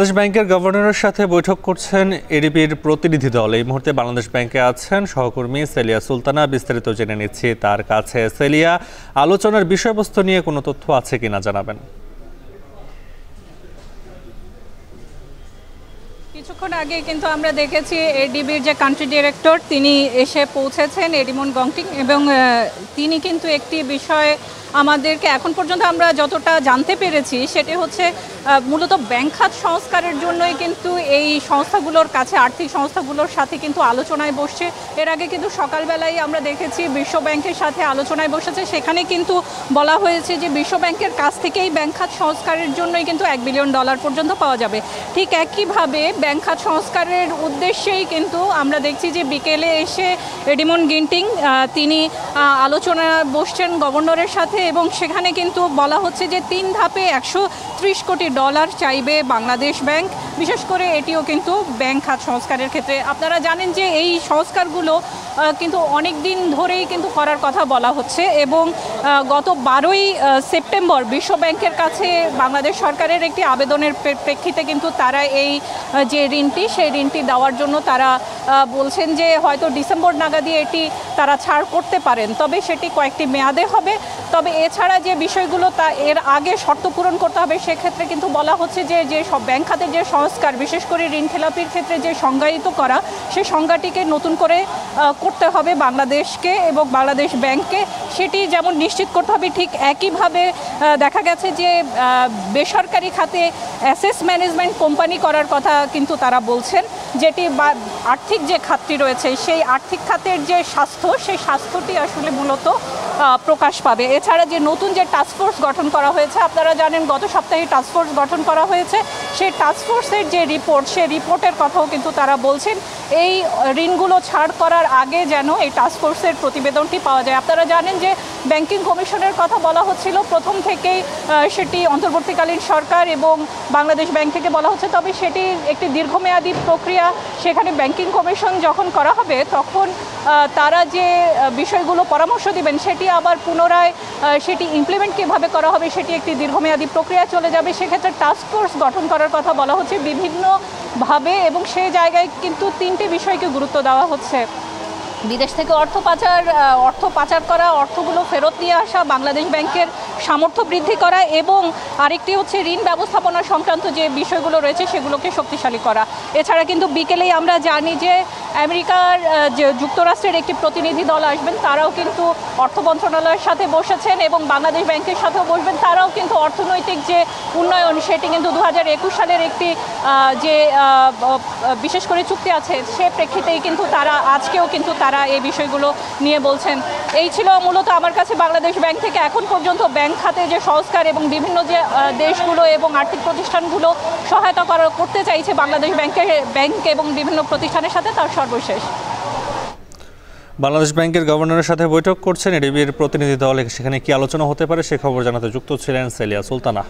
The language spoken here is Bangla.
বাংলাদেশ ব্যাংকের গভর্নরের সাথে বৈঠক করছেন এডিবির প্রতিনিধি দল। এই মুহূর্তে বাংলাদেশ ব্যাংকে আছেন সহকর্মী সেলিয়া সুলতানা। বিস্তারিত জেনে নিচ্ছি তার কাছে। সেলিয়া, আলোচনার বিষয়বস্তু নিয়ে কোনো তথ্য আছে কিনা জানাবেন। কিছুক্ষণ আগে কিন্তু আমরা দেখেছি এডিবির যে কান্ট্রি ডিরেক্টর তিনি এসে পৌঁছেছেন এডিমন গংটিং, এবং তিনি কিন্তু একটি বিষয় আমাদেরকে এখন পর্যন্ত আমরা যতটা জানতে পেরেছি সেটি হচ্ছে মূলত ব্যাংক খাত সংস্কারের জন্যই কিন্তু এই সংস্থাগুলোর কাছে, আর্থিক সংস্থাগুলোর সাথে কিন্তু আলোচনায় বসছে। এর আগে কিন্তু সকালবেলায় আমরা দেখেছি বিশ্ব ব্যাংকের সাথে আলোচনায় বসেছে। সেখানে কিন্তু বলা হয়েছে যে বিশ্ব ব্যাংকের কাছ থেকেই ব্যাংক খাত সংস্কারের জন্যই কিন্তু $1 বিলিয়ন পর্যন্ত পাওয়া যাবে। ঠিক একইভাবে ব্যাংক খাত সংস্কারের উদ্দেশ্যেই কিন্তু আমরা দেখছি যে বিকেলে এসে এডিমন গিন্টিং তিনি আলোচনা বসছেন গভর্নরের সাথে, এবং সেখানে কিন্তু বলা হচ্ছে যে 3 ধাপে $130 কোটি চাইবে বাংলাদেশ ব্যাংক। বিশেষ করে এটিও কিন্তু ব্যাংক খাত সংস্কারের ক্ষেত্রে। আপনারা জানেন যে এই সংস্কারগুলো কিন্তু অনেক দিন ধরেই কিন্তু করার কথা বলা হচ্ছে, এবং গত 12ই সেপ্টেম্বর বিশ্ব ব্যাংকের কাছে বাংলাদেশ সরকারের একটি আবেদনের প্রেক্ষিতে কিন্তু তারা এই যে ঋণটি, সেই ঋণটি দেওয়ার জন্য তারা বলছেন যে হয়তো ডিসেম্বর নাগাদই এটি তারা ছাড় করতে পারেন, তবে সেটি কয়েকটি মেয়াদে হবে। তবে এছাড়া যে বিষয়গুলো তা এর আগে শর্ত পূরণ করতে হবে, সেক্ষেত্রে কিন্তু বলা হচ্ছে যে সব ব্যাংক খাতের যে সংস্কার, বিশেষ করে ঋণ খেলাপির ক্ষেত্রে যে সংজ্ঞায়িত করা, সেই সংজ্ঞাটিকে নতুন করে করতে হবে বাংলাদেশকে এবং বাংলাদেশ ব্যাংককে। সেটি যেমন নিশ্চিত করতে হবে, ঠিক একইভাবে দেখা গেছে যে বেসরকারি খাতে অ্যাসেট ম্যানেজমেন্ট কোম্পানি করার কথা কিন্তু তারা বলছেন, যেটি আর্থিক যে খাতটি রয়েছে সেই আর্থিক খাতের যে স্বাস্থ্য, সেই স্বাস্থ্যটি আসলে মূলত প্রকাশ পাবে। এছাড়া যে নতুন যে টাস্কফোর্স গঠন করা হয়েছে, আপনারা জানেন গত সপ্তাহে টাস্কফোর্স গঠন করা হয়েছে, সেই টাস্কফোর্সের যে রিপোর্ট, সেই রিপোর্টের কথাও কিন্তু তারা বলছেন এই ঋণগুলো ছাড় করার আগে যেন এই টাস্কফোর্সের প্রতিবেদনটি পাওয়া যায়। আপনারা জানেন যে ব্যাংকিং কমিশনের কথা বলা হচ্ছিল প্রথম থেকেই, সেটি অন্তর্বর্তীকালীন সরকার এবং বাংলাদেশ ব্যাংক থেকে বলা হচ্ছে, তবে সেটি একটি দীর্ঘমেয়াদী প্রক্রিয়া। সেখানে ব্যাংকিং কমিশন যখন করা হবে তখন তারা যে বিষয়গুলো পরামর্শ দিবেন সেটি আবার পুনরায় সেটি ইমপ্লিমেন্ট কীভাবে করা হবে সেটি একটি দীর্ঘমেয়াদী প্রক্রিয়া চলে যাবে। সেক্ষেত্রে টাস্কফোর্স গঠন করার কথা বলা হচ্ছে বিভিন্নভাবে, এবং সেই জায়গায় কিন্তু 3টি বিষয়কে গুরুত্ব দেওয়া হচ্ছে। বিদেশ থেকে অর্থ পাচার করা, অর্থগুলো ফেরত নিয়ে আসা, বাংলাদেশ ব্যাংকের সামর্থ্য বৃদ্ধি করা, এবং আরেকটি হচ্ছে ঋণ ব্যবস্থাপনা সংক্রান্ত যে বিষয়গুলো রয়েছে সেগুলোকে শক্তিশালী করা। এছাড়া কিন্তু বিকেলেই আমরা জানি যে আমেরিকার যে যুক্তরাষ্ট্রের একটি প্রতিনিধি দল আসবেন, তারাও কিন্তু অর্থ মন্ত্রণালয়ের সাথে বসেছেন এবং বাংলাদেশ ব্যাংকের সাথেও বসবেন। তারাও কিন্তু অর্থনৈতিক যে উন্নয়ন, সেটি কিন্তু 2021 সালের একটি যে বিশেষ করে চুক্তি আছে, সে প্রেক্ষিতেই কিন্তু তারা আজকেও কিন্তু তারা এই বিষয়গুলো নিয়ে বলছেন। এই ছিল মূলত আমার কাছে বাংলাদেশ ব্যাংক থেকে এখন পর্যন্ত ব্যাংক খাতে যে সংস্কার এবং বিভিন্ন যে দেশগুলো এবং আর্থিক প্রতিষ্ঠানগুলো সহায়তা করতে চাইছে বাংলাদেশ ব্যাংক এবং বিভিন্ন প্রতিষ্ঠানের সাথে, তার সর্বশেষ। বাংলাদেশ ব্যাংকের গভর্নরের সাথে বৈঠক করছেন এডিবির প্রতিনিধি দল। সেখানে কি আলোচনা হতে পারে সে খবর জানাতে যুক্ত ছিলেন সেলিয়া সুলতানা।